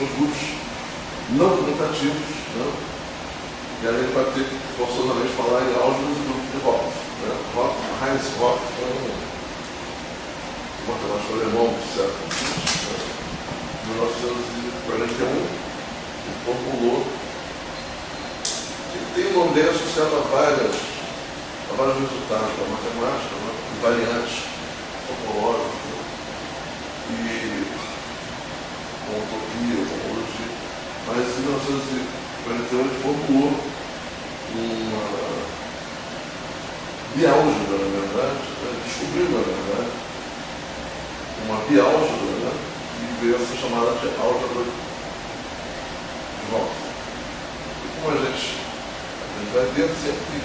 os grupos não comutativos, né? E a gente vai ter que forçosamente falar em álgebras e grupos de Hopf. Né? Heinz Hopf foi um matemático alemão do século XX, né? 1941, ele formulou. E tem o nome dele associado a vários resultados da matemática, né? Variantes topológicas, né? E com utopia, homologia. Mas em 1941 ele formulou uma biálgebra, na verdade, né? Descobriu, na verdade, uma biálgebra, né? Que veio a ser chamada de álgebra de Hopf. E como a gente vai ver, sempre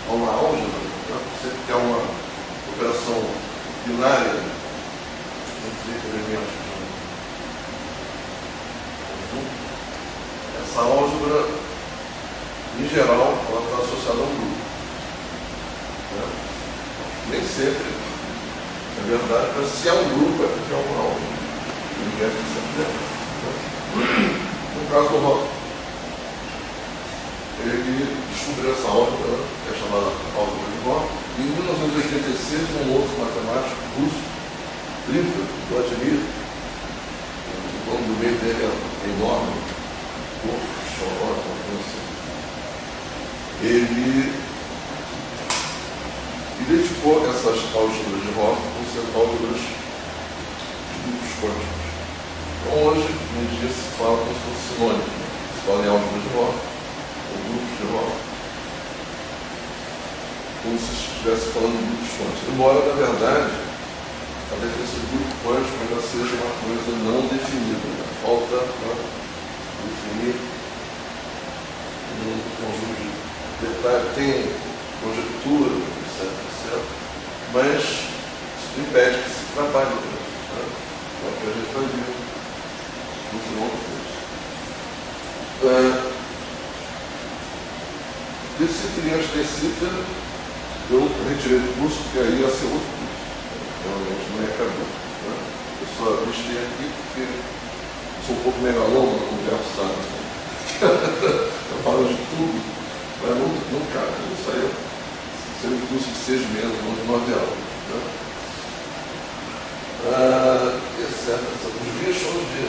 há uma álgebra, né? Sempre que há uma operação binária entre elementos de um conjunto, essa álgebra, em geral, ela está associada a um grupo. Né? Nem sempre é verdade, mas se há um grupo é porque há uma álgebra. Ninguém é sempre dentro. No caso do Hopf, ele descobriu essa álgebra, que é chamada álgebra de Hopf, e em 1986 um outro matemático russo, Vladimir, o nome do meio dele é enorme, ele identificou essas álgebras de Hopf como sendo álgebras de grupos quânticos. Então hoje em dia se fala como se fosse sinônimo, se fala em álgebra de Hopf, ou grupos de Hopf, como se estivesse falando de grupos quânticos. Embora, na verdade, a definição de grupo quântico ainda seja uma coisa não definida. Falta definir um conjunto de detalhes, tem conjectura, etc. Mas isso não impede que se trabalhe com isso. Né? É o que a gente vai ver no final do curso. Desse triângulo de Cita, eu retirei do curso, porque aí ia ser outro curso. Realmente não ia caber. Né? Eu só listei aqui porque sou um pouco megaloma no converso, sabe? Eu falo de tudo, mas não cabe. Isso aí seria um curso de 6 meses, não de 9 aulas. Né? Etc. Os bichos de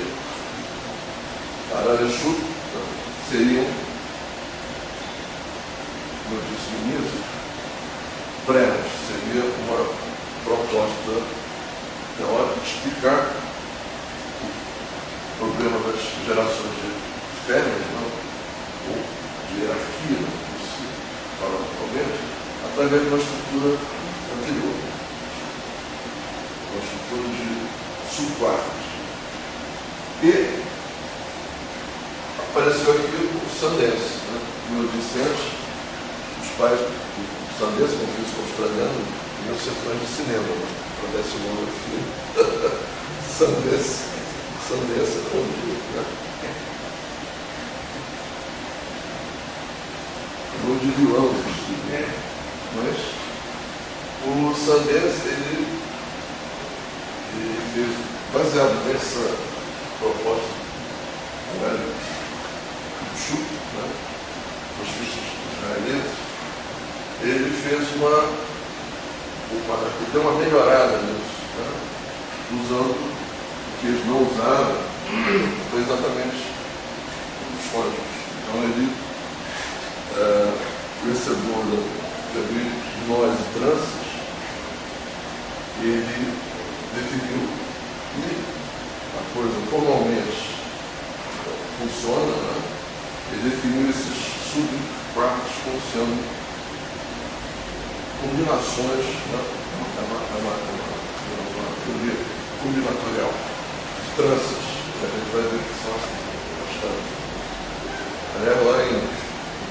Ararexu, né? Seriam, como eu disse no início, breves. Seria uma proposta teórica de explicar o problema das gerações de férias, não? Ou de hierarquia, como se fala atualmente, através de uma estrutura anterior, uma estrutura de subquartos. E apareceu aqui o Sanders, né? Como eu disse antes, os pais do Sanders, como físico australiano, iam ser fãs de cinema, né? Acontece o nome do filho. Sanders é o nome, né? Nome de vilão, mas o Sanders, ele fez, baseado nessa proposta do Schupp, né? Os físicos israelenses, ele fez ele deu uma melhorada nisso, né? Usando o que eles não usaram, foi exatamente os códigos. Então ele, vencedor da teoria de nós e tranças, ele definiu que a coisa formalmente funciona, né? Ele definiu esses subquartos como sendo combinações, né? Uma teoria combinatorial de tranças, que a gente vai ver que são bastante. Aliás, lá em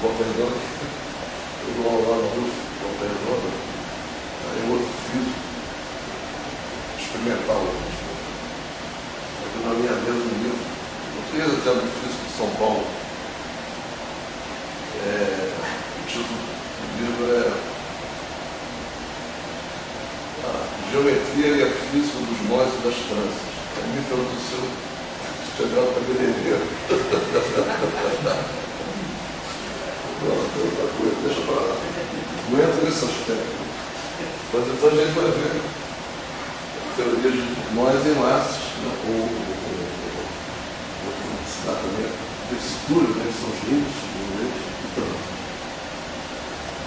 Volta Redonda, eu dou aula lá no Rússia, Volta Redonda, aí o outro físico experimental, aqui na minha mesa um livro, português até do físico de São Paulo. O título do livro é A Geometria e a Física dos Nós e das Tranças. Aí me perguntou se eu Tinha virado cabeleireiro. Não, tem outra coisa, deixa pra lá. Não entra nesse aspecto. Mas então a gente vai ver teoria de nós em laços, né? ou se dá também textura, né? São os livros, e tanto.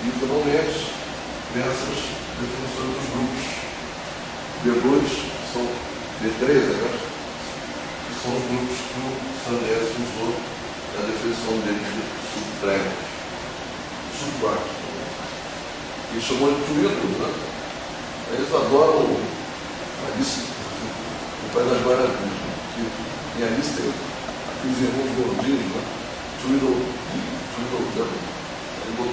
E finalmente, nessas definições dos grupos. B2 são B3, né? Que são os grupos que o Sanders usou na definição deles de subtrégos, subquartos. E chamou de tuídos, né? Eles adoram Alice, o Pai das Maravilhas. Em Alice tem aqueles irmãos gordinhos, né? Tweedle Dum. Ele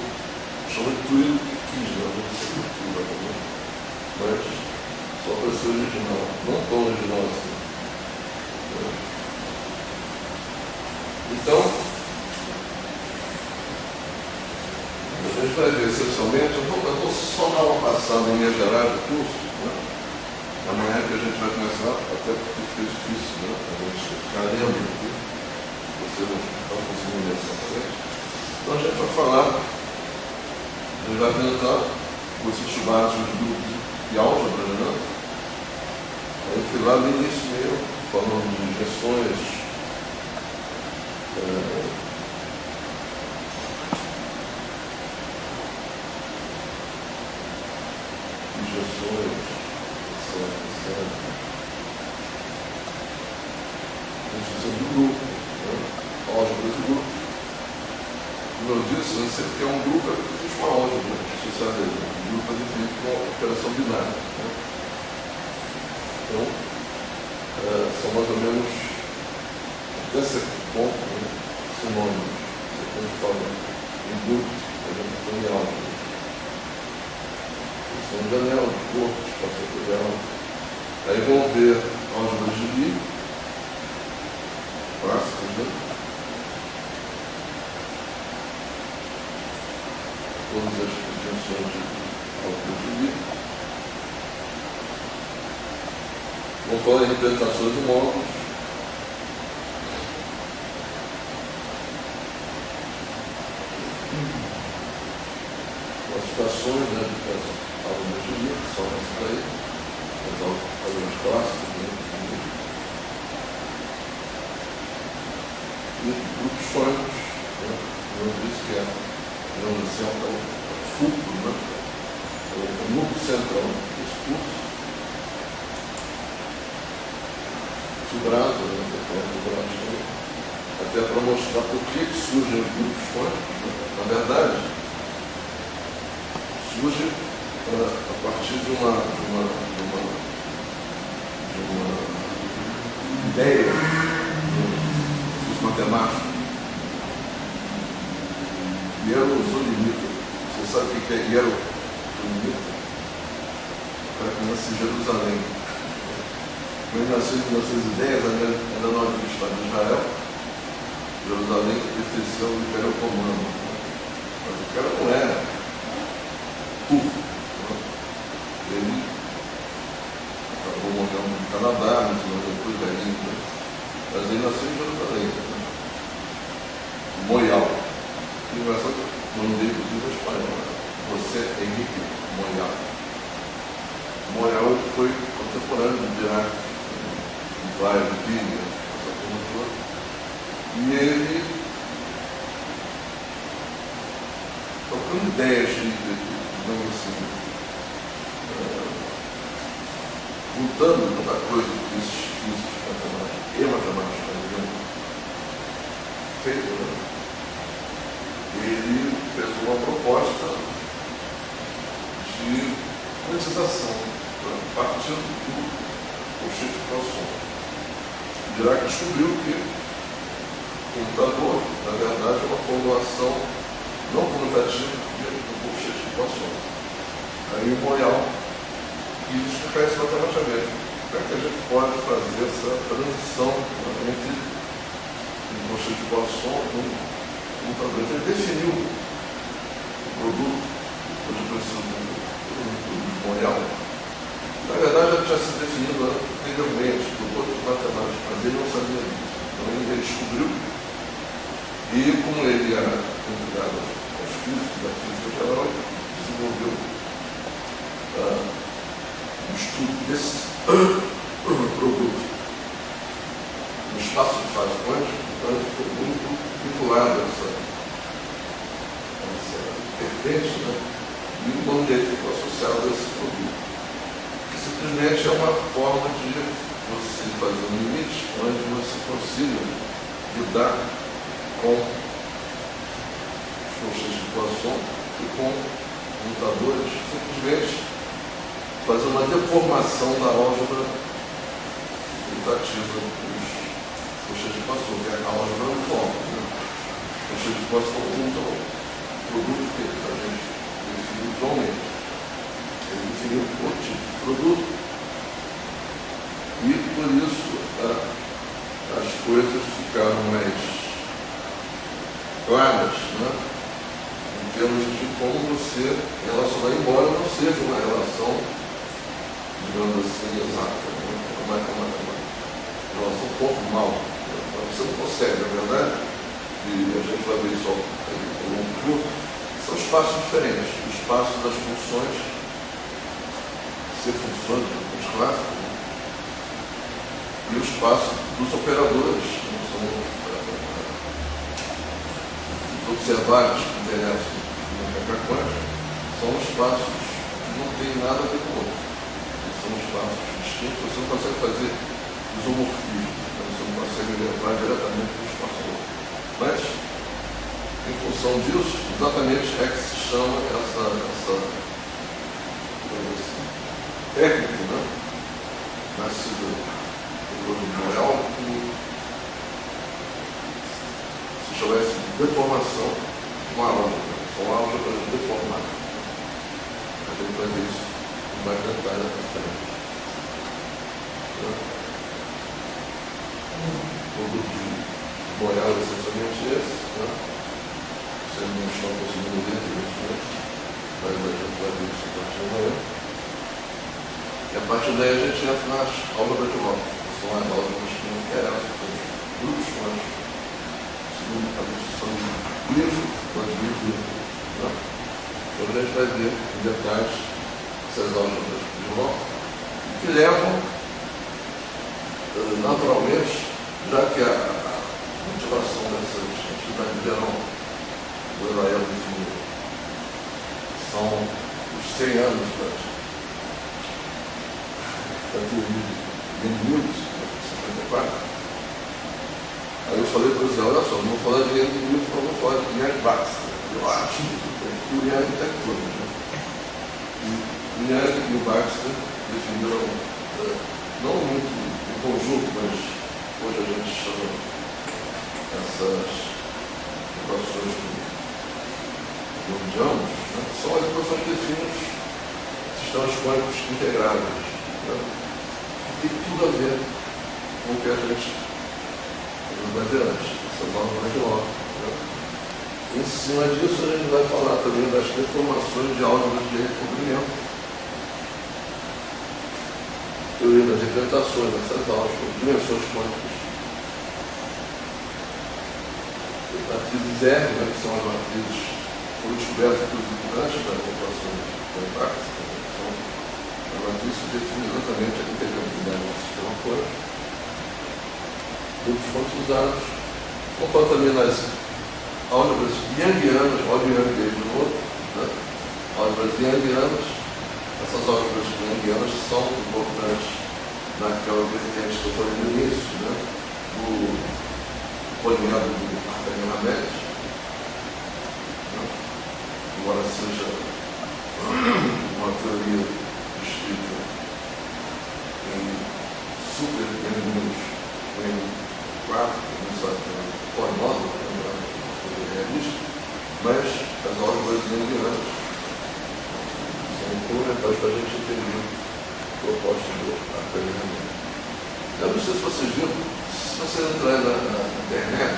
chama de Tweedle Kids, né? Não sei o que vai comer. Mas só para ser original. Não tão original assim. Então, a gente vai ver essencialmente, eu vou só dar uma passada em linhas gerais do curso, né? Amanhã que a gente vai começar, até porque fica difícil, né? A gente ficar lendo aqui, você não está conseguindo ler essa frente. Então a gente vai falar, a gente vai apresentar conceitos básicos de grupos e álgebra, né? Aí eu fui lá no início mesmo, falando de injeções, construção do grupo, né? Álgebra de grupo. Como eu disse, sempre que é um grupo, existe uma álgebra associada a ele. O grupo é definido com uma operação binária. Né? Então, são mais ou menos, até certo ponto, né? Sinônimos. Você quando fala em grupo, a gente fala em álgebra. São janelas, de corpo, espaço-fatorial. Aí vão ver álgebras de Lie, clássicas, né? Todas as definições de álgebra de Lie. Vão falar em representações de módulos. Classificações, né? Álgebras de Lie, que são essas daí. As álgebras clássicas, né? E grupos fônicos, né? Eu disse que é, digamos assim, é o fulcro, né? O núcleo central desse curso. Fibrado, né? Até para mostrar por que surgem os grupos fônicos. Né? Na verdade, surge a partir de uma ideia dos matemáticos. Hierozolimita. Você sabe o que é Hierozolimita? O cara que nasce em Jerusalém. Quando ele nasceu em 1910, ainda não havia o Estado de Israel. Jerusalém pertenceu ao Império Romano. Mas o cara não era turco. Ele acabou morrendo no Canadá, muitos anos depois da Índia. Mas ele nasceu em Jerusalém. Moial. Engraçado, o nome dele inclusive é espanhol. José Henrique Moial. Moial foi contemporâneo de Dirac, de Vai, de Villa, essa turma toda. E ele, trocando ideias digamos assim, juntando muita coisa que esses físicos matemáticos e matemáticos haviam feito, né? Ele fez uma proposta de quantização, partindo do conceito de Poisson. Dirac descobriu que o computador, na verdade, é uma formulação não comutativa do conceito de Poisson. Aí o Moial quis explicar isso matematicamente. Como é que a gente pode fazer essa transição entre o conceito de Poisson e o computador? Então ele definiu o produto, hoje eu preciso do Moial. Na verdade, já tinha sido definido anteriormente por outros matemáticos, mas ele não sabia disso. E como ele era ligado aos físicos, da física geral, ele desenvolveu o estudo desse produto no espaço de fase quântica. Então ele ficou muito vinculado a essa vertente, né? E o nome dele ficou associado a esse produto, que simplesmente é uma forma de você fazer um limite onde você consiga lidar com funções de Poisson e com mutadores, simplesmente fazer uma deformação da álgebra mutativa dos funções de Poisson, que é a álgebra uniforme. Né? Funções de Poisson usam o produto que a gente define visualmente. Ele definiu o tipo de produto e, por isso, as coisas ficaram mais claras, né? Em termos de como você relacionar, embora não seja uma relação, digamos assim, exata, né? Uma relação formal. Você não consegue, na verdade, e a gente vai ver isso ao longo do curso, são espaços diferentes. O espaço das funções, ser funções dos clássicos, né? E o espaço dos operadores, que são os observáveis que interessam na mecânica quântica, são espaços que não têm nada a ver com o outro. São espaços distintos, você não consegue fazer isomorfismo, você não consegue levar diretamente para o espaço outro. Mas, em função disso, exatamente é que se chama essa técnica, né? Nascida pelo Moel, que se chama essa deformação de uma álgebra. São álgebras deformadas. A gente vai ver isso com mais detalhe na frente. O produto de Moel é essencialmente esse. Né? Vocês não estão conseguindo ler diretamente, mas a gente vai ver isso a partir de amanhã. E a partir daí a gente entra nas álgebras de Hopf, que são as álgebras que não interessam, são os grupos, mas segundo a definição de livro, mas livro. Né? Então a gente vai ver em detalhes essas álgebras de Hopf, que levam, naturalmente, já que a motivação dessas atividades geral do Elael definido são os 100 anos da teoria de Newton, 54. Aí eu falei para o Zé, olha só, não vou falar de Newton, mas vou falar de Yang Baxter. Eu acho que o Yang tem tudo. Né? E o Yang e o Baxter definiram, não muito em conjunto, mas hoje a gente chama essas equações de ambos, né? São as equações que definem os sistemas quânticos integráveis. Né? Tem tudo a ver com o que a gente vai ver antes, essas álgebras de Hopf. Né? Em cima disso, a gente vai falar também das deformações de álgebras de recobrimento, teoria das representações dessas álgebras, dimensões quânticas, matrizes R, né, que são as matrizes que foram descobertas antes das equações de Baxter. A matriz define exatamente a integrabilidade do sistema quântico, grupos quantizados, conforme também nas álgebras yangianas, olha o Yang aí de novo, né? Álgebras yangianas. Essas álgebras yangianas são importantes naquela vertente que eu falei no início, né? Do polimétrico do Arcanel-Hammett, né? Embora seja uma teoria escrita em super N-, N4, que não sabe que é polinômio, que é uma teoria realista, mas as álgebras yangianas são fundamentais para a gente entender a proposta do Arcanel-Hammett. Eu não sei se vocês viram, se você entrar na internet,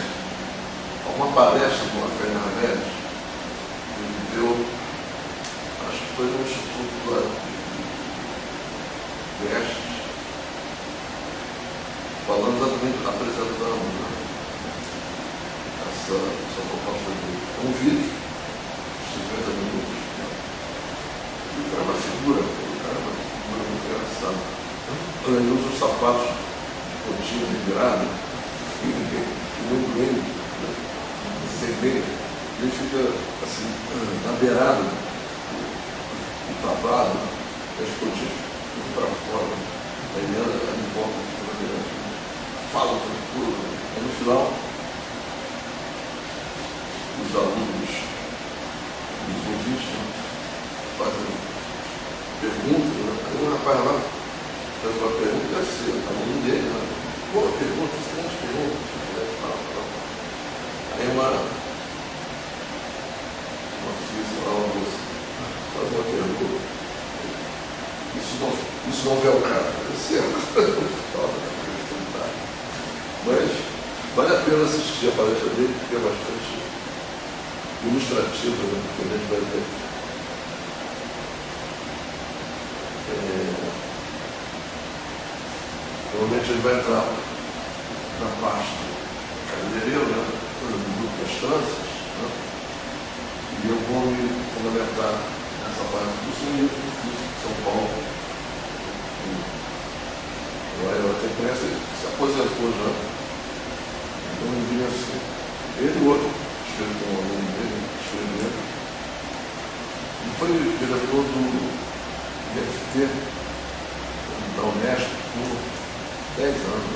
há uma palestra do Arcanel-Hammett que ele deu, acho que foi no Instituto lá Vestes, falando exatamente, apresentando essa proposta de um vídeo, 50 minutos. E o cara é uma figura, muito engraçado. Ele usa os sapatos de pontinha revirada, muito bem, sem bem. Ele fica assim, na beirada do tablado, as pontinhas ficam para fora. Aí ele anda, ele volta, fica na beirada. Fala o tempo todo. Aí no final, os alunos, os ouvintes, fazem perguntas. Aí um rapaz lá faz uma pergunta, deve ser o aluno dele, né? Boa pergunta, excelente pergunta. Aí uma física lá, uma moça, faz uma pergunta. Isso não vê o cara, é certo. Mas vale a pena assistir a palestra dele, porque é bastante ilustrativa, né? Porque a gente vai ver. Normalmente ele vai entrar na parte do cabeleireiro, né? Do grupo das tranças, né? E eu vou me fundamentar nessa parte do livro que eu fiz em São Paulo. Eu até conheço, ele se aposentou já. Então eu vi assim. Ele e outro, escreveu com um aluno dele, escreveu. E foi diretor do IFT, da Unesp, por 10 anos.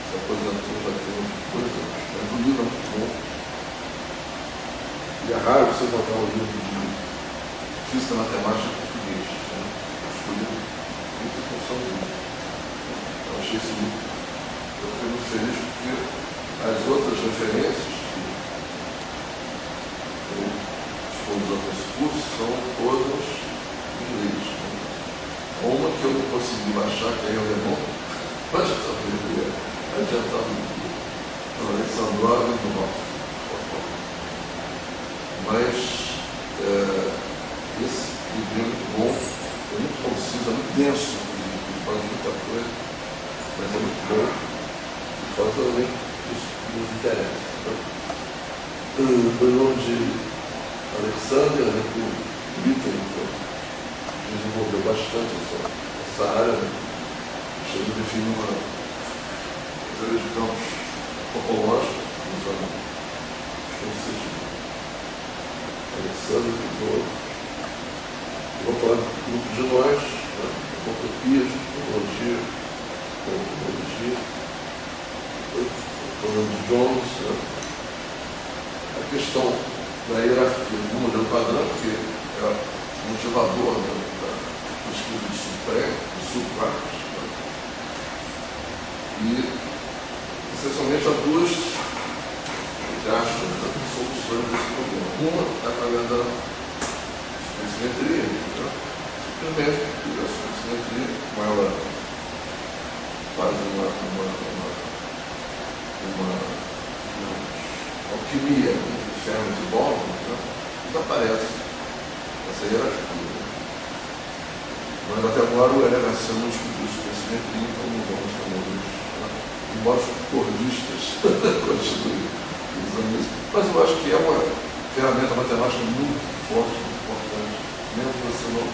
Se aposentou já tem uns 2 anos. Mas o livro é muito bom. E é raro você encontrar um livro de física matemática em português. Né? Eu escolhi muito em função disso. Eu achei esse livro. Eu fiquei muito feliz porque as outras referências que eu expus nesse curso são todas em inglês. Né? Uma que eu não consegui baixar, que é em alemão, mas já estava em inglês. Alexandrov e Duval. Mas esse livro é muito bom, é muito conciso, é muito denso, ele faz muita coisa, mas é muito bom e faz também isso que nos interessa. Meu nome de Alexander, né, que o Peter desenvolveu bastante essa área, né? Chegou a definir uma teoria de campos topológicos, usando os conceitos de Alexander e os outros. Eu vou falar do grupo de nós, né? Entropias, topologia, falando de Jones, né? A questão da hierarquia do modelo padrão, que é o motivador, né, da pesquisa de subpratos, né? E essencialmente há duas soluções desse problema. Uma é através da supersimetria, né? Simplesmente porque a supersimetria, como ela faz uma alquimia entre ferros e bósons, né? Desaparece essa hierarquia. Mas até agora o LHC não descobriu supersimetria, então não vamos ter números. Embora os cordistas continuem usando isso, mas eu acho que é uma ferramenta matemática muito forte, muito importante, mesmo que você não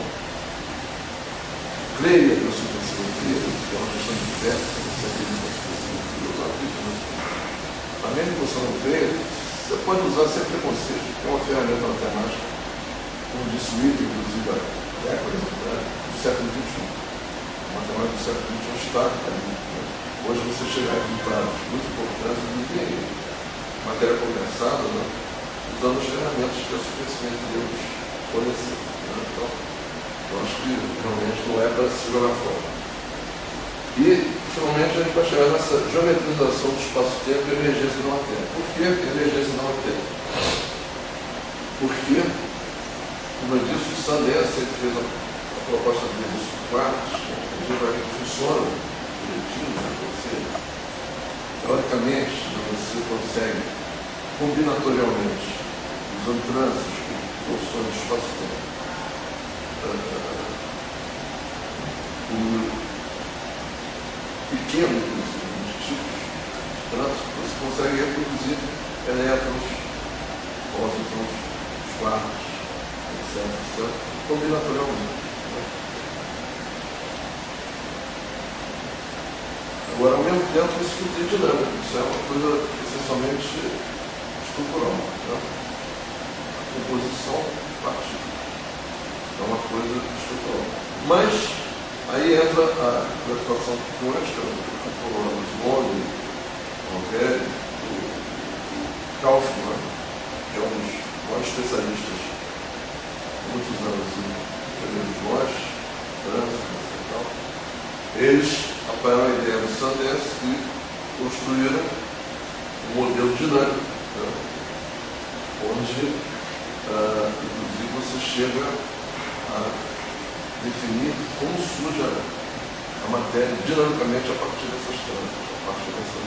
creia na supersimetria, que é uma questão de fé, você acredita na supersimetria, eu acredito. Mas mesmo que você não creia, você pode usar sem preconceito, que é uma ferramenta matemática, como disse o Witt, inclusive, há décadas atrás, do século XXI. A matemática do século XXI está ali. Hoje você chega a resultados muito importantes de engenharia, matéria condensada, né? Usando as ferramentas que a supersimetria nos forneceu. Né? Então, eu acho que realmente não é para se jogar fora. E, finalmente, a gente vai chegar nessa geometrização do espaço-tempo e emergência da matéria. Por que emergência da matéria? Porque, como eu disse, o Sanders fez a proposta dele dos quartos, que funciona direitinho, né? Teoricamente, você consegue, combinatorialmente, usando trânsitos, porções de espaço-tempo, pequeno, inclusive, de tipos trânsito, você consegue reproduzir elétrons, pósitrons, quarks, etc. Combinatorialmente. Agora, ao mesmo tempo, isso não tem dinâmica, isso é uma coisa essencialmente estrutural. Né? A composição de partículas é uma coisa estrutural. Mas aí entra a gravitação quântica, o Colorado, o Rogério, o Kaufmann, que é um dos maiores especialistas há muitos anos em teoria dos nós, trânsito e tal. Eles apoiaram a ideia do Sanders e construíram um modelo dinâmico, né? Onde, inclusive, você chega a definir como surge a matéria dinamicamente a partir dessas trânsitos, a partir dessa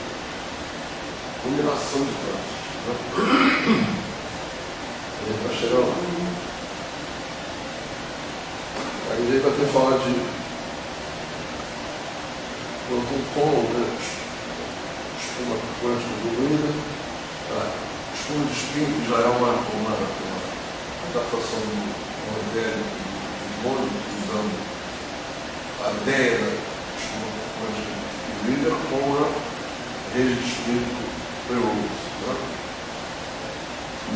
combinação de trânsitos. Né? A gente vai chegar lá. Aí a gente vai ter que falar de quantum, né? Espuma quântica diluída, espuma de espinho, que já é uma adaptação do Rogério de Mono, usando a ideia da espuma quântica diluída com a rede de espírito Penrose. Né?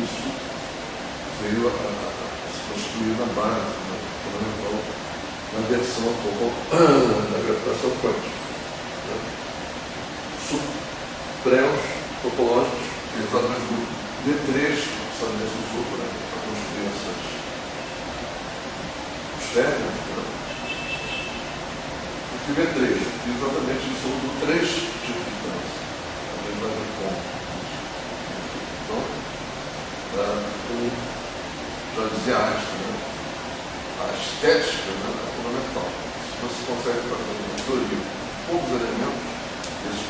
Isso veio a se construir na base, né? Fundamental, na versão atual da gravitação quântica. Supremos topológicos, que é exatamente o D3, que o Sanders usou para construir essas esferas. Né? Por que D3? Porque exatamente isso usou três tipos de trânsito. A gente vai ver como. Então, como já dizia Einstein, né? A estética, né, é fundamental. Se você consegue fazer uma teoria com poucos elementos, esses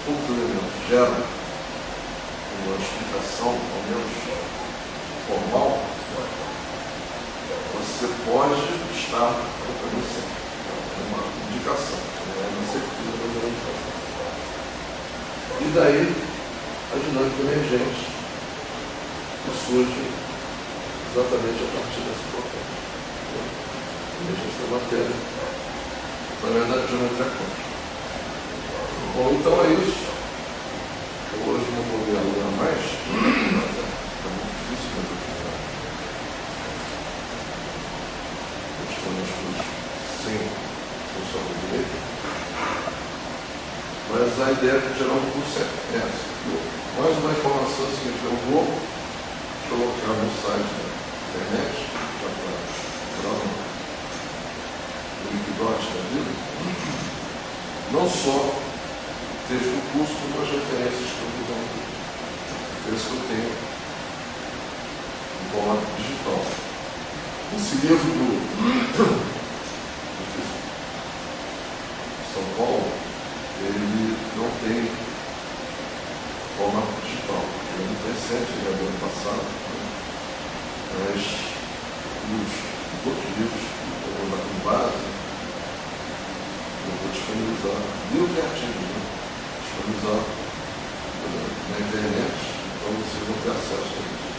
poucos elementos geram uma explicação, ao menos formal, você pode estar no caminho certo. É uma indicação, é uma certeza, mas é uma indicação. E daí, a dinâmica emergente, que surge exatamente a partir dessa proposta. Emergência da matéria, através da geometria quântica. Bom, então é isso. Eu hoje não vou ver alugar mais, mas é muito difícil, mas eu estou nas coisas sem funcionar direito. Mas a ideia de gerar um curso é essa. Mais uma informação seguinte, eu vou colocar no site da internet, já para o Wikidot da vida, não só texto do curso, como as referências que eu vou dar. Referências que eu tenho em formato digital. Esse livro do São Paulo, ele não tem formato digital. Ele é muito recente, ele é do ano passado, né? Mas os outros livros que eu vou dar com base, eu vou disponibilizar livros e artigos, né? Disponibilizar na internet, então vocês vão ter acesso a isso.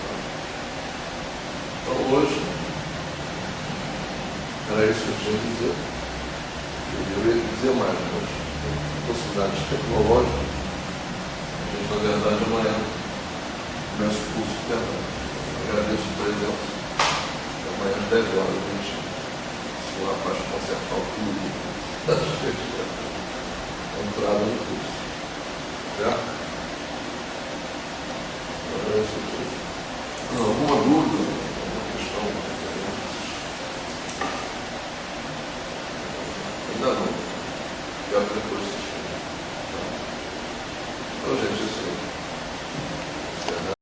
Tá? Então hoje, era isso que eu tinha a dizer. Eu ia dizer mais, mas possibilidades tecnológicas, a gente, na verdade, amanhã começa o curso de verdade. Agradeço a presença. Amanhã às 10 horas a gente, se o rapaz consertar o tudo, a entrada no curso. Certo? Alguma dúvida?